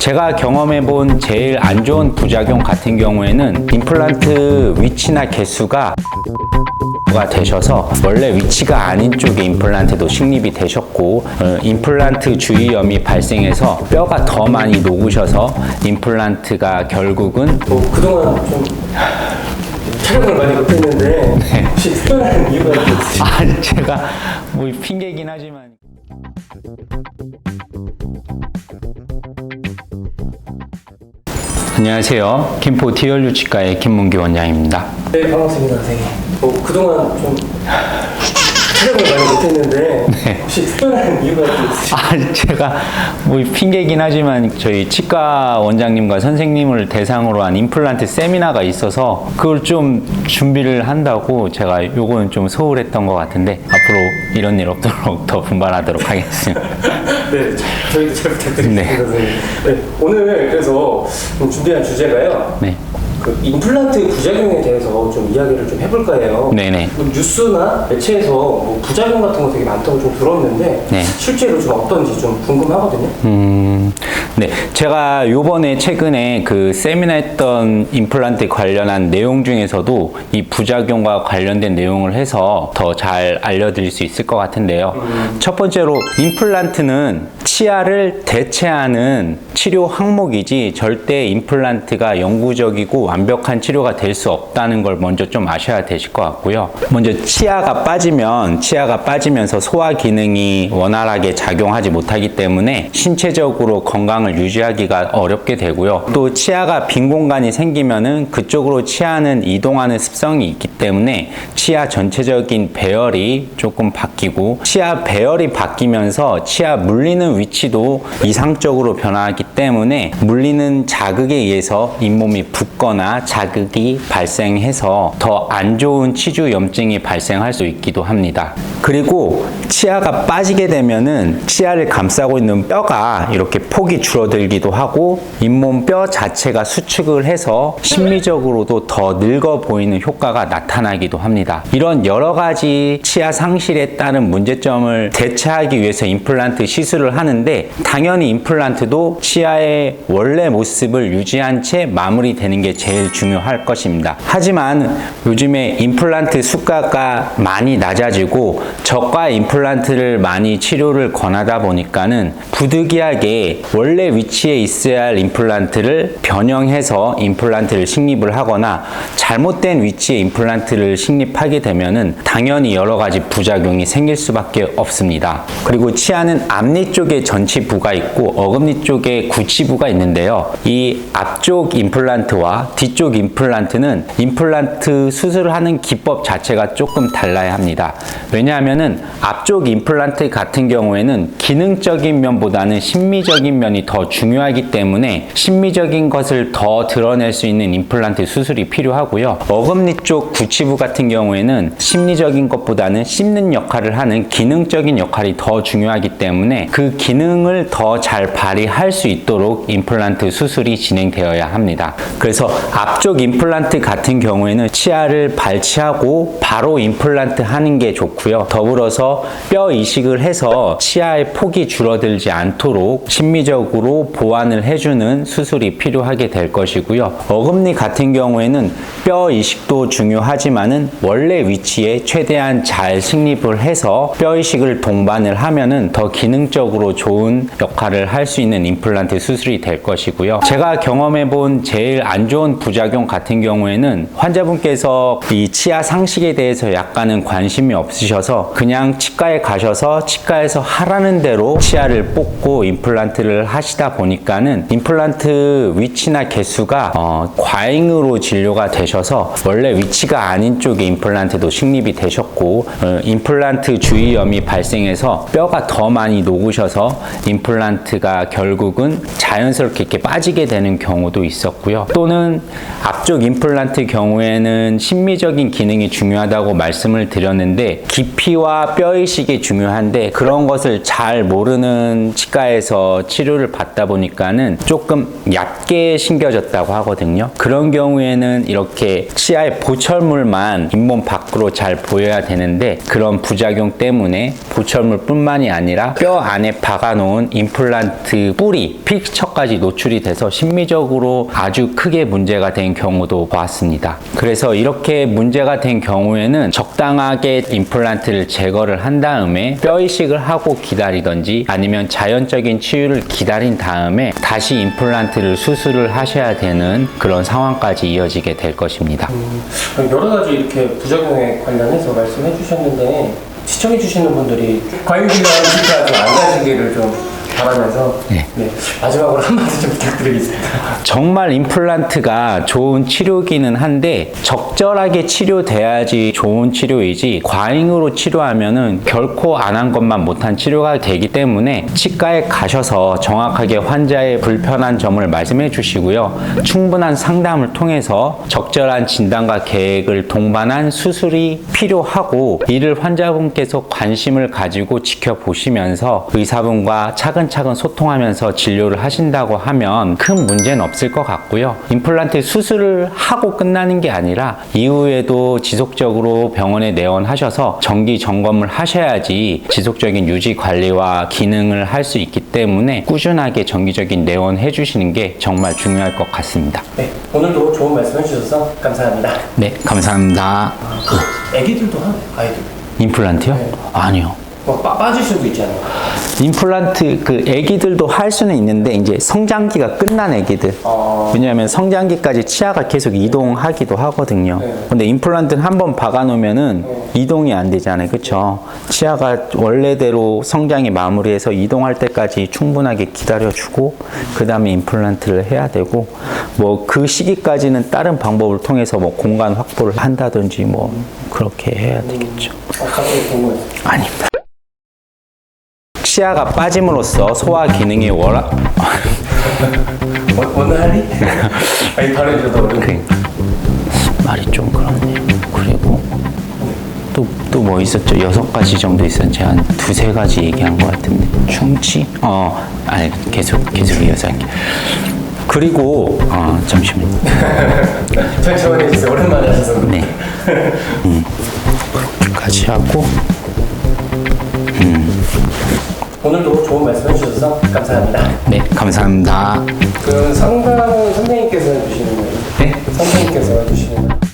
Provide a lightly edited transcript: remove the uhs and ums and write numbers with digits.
제가 경험해본 제일 안 좋은 부작용 같은 경우에는 임플란트 위치나 개수가 되셔서 원래 위치가 아닌 쪽에 임플란트도 식립이 되셨고 임플란트 주위염이 발생해서 뼈가 더 많이 녹으셔서 임플란트가 결국은 그동안 좀 촬영을 많이 못했는데 혹시 특별한 이유가 있으신가요? 제가 뭐 핑계긴 하지만 안녕하세요. 김포 디얼유 치과의 김문기 원장입니다. 네, 반갑습니다, 선생님. 그동안 좀 촬영을 많이 못했는데 혹시 특별한 이유가 있으신가요? 제가 뭐 핑계긴 하지만 저희 치과 원장님과 선생님을 대상으로 한 임플란트 세미나가 있어서 그걸 좀 준비를 한다고 제가 요거는 좀 소홀했던 것 같은데 앞으로 이런 일 없도록 더 분발하도록 하겠습니다. 네, 저희도 잘 부탁드립니다, 네. 선생님. 네, 오늘 그래서 준비한 주제가요. 네. 그 임플란트 부작용에 대해서 좀 이야기를 좀 해볼까 해요. 네네. 뭐 뉴스나 매체에서 뭐 부작용 같은 거 되게 많다고 좀 들었는데 네. 실제로 좀 어떤지 좀 궁금하거든요. 네, 제가 요번에 최근에 그 세미나 했던 임플란트 관련한 내용 중에서도 이 부작용과 관련된 내용을 해서 더 잘 알려드릴 수 있을 것 같은데요. 첫 번째로 임플란트는 치아를 대체하는 치료 항목이지 절대 임플란트가 영구적이고 완벽한 치료가 될 수 없다는 걸 먼저 좀 아셔야 되실 것 같고요. 먼저 치아가 빠지면서 소화 기능이 원활하게 작용하지 못하기 때문에 신체적으로 건강을 유지하기가 어렵게 되고요. 또 치아가 빈 공간이 생기면은 그쪽으로 치아는 이동하는 습성이 있기 때문에 치아 전체적인 배열이 조금 바뀌고 치아 배열이 바뀌면서 치아 물리는 위치도 이상적으로 변화하기 때문에 물리는 자극에 의해서 잇몸이 붓거나 자극이 발생해서 더 안 좋은 치주염증이 발생할 수 있기도 합니다. 그리고 치아가 빠지게 되면은 치아를 감싸고 있는 뼈가 이렇게 폭이 줄어들기도 하고 잇몸 뼈 자체가 수축을 해서 심미적으로도 더 늙어 보이는 효과가 나타나기도 합니다. 이런 여러 가지 치아 상실에 따른 문제점을 대체하기 위해서 임플란트 시술을 하는데 당연히 임플란트도 치아의 원래 모습을 유지한 채 마무리되는 게 제일 중요할 것입니다. 하지만 요즘에 임플란트 수가가 많이 낮아지고 저가 임플란트를 많이 치료를 권하다 보니까는 부득이하게 원래 위치에 있어야 할 임플란트를 변형해서 임플란트를 식립을 하거나 잘못된 위치에 임플란트를 식립하게 되면은 당연히 여러 가지 부작용이 생길 수밖에 없습니다. 그리고 치아는 앞니 쪽에 전치부가 있고 어금니 쪽에 구치부가 있는데요. 이 앞쪽 임플란트와 뒤쪽 임플란트는 임플란트 수술을 하는 기법 자체가 조금 달라야 합니다. 왜냐하면은 앞쪽 임플란트 같은 경우에는 기능적인 면보다는 심미적인 면이 더 중요하기 때문에 심미적인 것을 더 드러낼 수 있는 임플란트 수술이 필요하고요. 어금니 쪽 구치부 같은 경우에는 심리적인 것보다는 씹는 역할을 하는 기능적인 역할이 더 중요하기 때문에 그 기능을 더 잘 발휘할 수 있도록 임플란트 수술이 진행되어야 합니다. 그래서 앞쪽 임플란트 같은 경우에는 치아를 발치하고 바로 임플란트 하는 게 좋고요. 더불어서 뼈 이식을 해서 치아의 폭이 줄어들지 않도록 심미적으로 보완을 해주는 수술이 필요하게 될 것이고요. 어금니 같은 경우에는 뼈 이식도 중요하지만은 원래 위치에 최대한 잘 식립을 해서 뼈 이식을 동반을 하면은 더 기능적으로 좋은 역할을 할 수 있는 임플란트 수술이 될 것이고요. 제가 경험해본 제일 안 좋은 부작용 같은 경우에는 환자분께서 이 치아 상식에 대해서 약간은 관심이 없으셔서 그냥 치과에 가셔서 치과에서 하라는 대로 치아를 뽑고 임플란트를 하시다 보니까는 임플란트 위치나 개수가 과잉으로 진료가 되셔서 원래 위치가 아닌 쪽에 임플란트도 식립이 되셨고 임플란트 주위염이 발생해서 뼈가 더 많이 녹으셔서 임플란트가 결국은 자연스럽게 이렇게 빠지게 되는 경우도 있었고요. 또는 앞쪽 임플란트 경우에는 심미적인 기능이 중요하다고 말씀을 드렸는데 깊이와 뼈 이식이 중요한데 그런 것을 잘 모르는 치과에서 치료를 받다 보니까는 조금 얕게 심겨졌다고 하거든요. 그런 경우에는 이렇게 치아의 보철물만 잇몸 밖으로 잘 보여야 되는데 그런 부작용 때문에 보철물뿐만이 아니라 뼈 안에 박아놓은 임플란트 뿌리, 필척 상처까지 노출이 돼서 심미적으로 아주 크게 문제가 된 경우도 보았습니다. 그래서 이렇게 문제가 된 경우에는 적당하게 임플란트를 제거를 한 다음에 뼈 이식을 하고 기다리던지 아니면 자연적인 치유를 기다린 다음에 다시 임플란트를 수술을 하셔야 되는 그런 상황까지 이어지게 될 것입니다. 여러 가지 이렇게 부작용에 관련해서 말씀해 주셨는데 시청해 주시는 분들이 과잉질환 진짜 좀안 가시기를 좀 바라면서 네. 마지막으로 한마디 좀 부탁드리겠습니다. 정말 임플란트가 좋은 치료기는 한데 적절하게 치료돼야지 좋은 치료이지 과잉으로 치료하면은 결코 안 한 것만 못한 치료가 되기 때문에 치과에 가셔서 정확하게 환자의 불편한 점을 말씀해 주시고요. 충분한 상담을 통해서 적절한 진단과 계획을 동반한 수술이 필요하고 이를 환자분께서 관심을 가지고 지켜보시면서 의사분과 차근차근 소통하면서 진료를 하신다고 하면 큰 문제는 없을 것 같고요. 임플란트 수술을 하고 끝나는 게 아니라 이후에도 지속적으로 병원에 내원하셔서 정기 점검을 하셔야지 지속적인 유지 관리와 기능을 할 수 있기 때문에 꾸준하게 정기적인 내원해 주시는 게 정말 중요할 것 같습니다. 네, 오늘도 좋은 말씀 해주셔서 감사합니다. 네, 감사합니다. 애기들도 하네, 아이들. 임플란트요? 네. 아니요. 뭐 빠질 수도 있잖아요. 임플란트 그 애기들도 할 수는 있는데 이제 성장기가 끝난 애기들. 왜냐하면 성장기까지 치아가 계속 이동하기도 하거든요. 네. 근데 임플란트는 한번 박아놓으면은 이동이 안 되잖아요, 그렇죠? 치아가 원래대로 성장이 마무리해서 이동할 때까지 충분하게 기다려주고 그 다음에 임플란트를 해야 되고 뭐 그 시기까지는 다른 방법을 통해서 뭐 공간 확보를 한다든지 뭐 그렇게 해야 되겠죠. 갑자기 궁금해서. 아닙니다. 치아가 빠짐으로써 소화 기능이 오늘 할리? 아니 발음이 더 말이 좀 그렇네요. 그리고 또 뭐 있었죠? 6가지 정도 있었는지 한 2-3가지 얘기한 것 같은데 충치? 아니 계속 이어서 할게요. 그리고 잠시만요. 천천히 해주세요. 오랜만에 하셔서. 네. 그렇게까지 하고 오늘도 좋은 말씀 해주셔서 감사합니다. 네, 감사합니다. 그 상담은 선생님께서 해주시는 거예요? 네? 선생님께서 해주시는 거예요?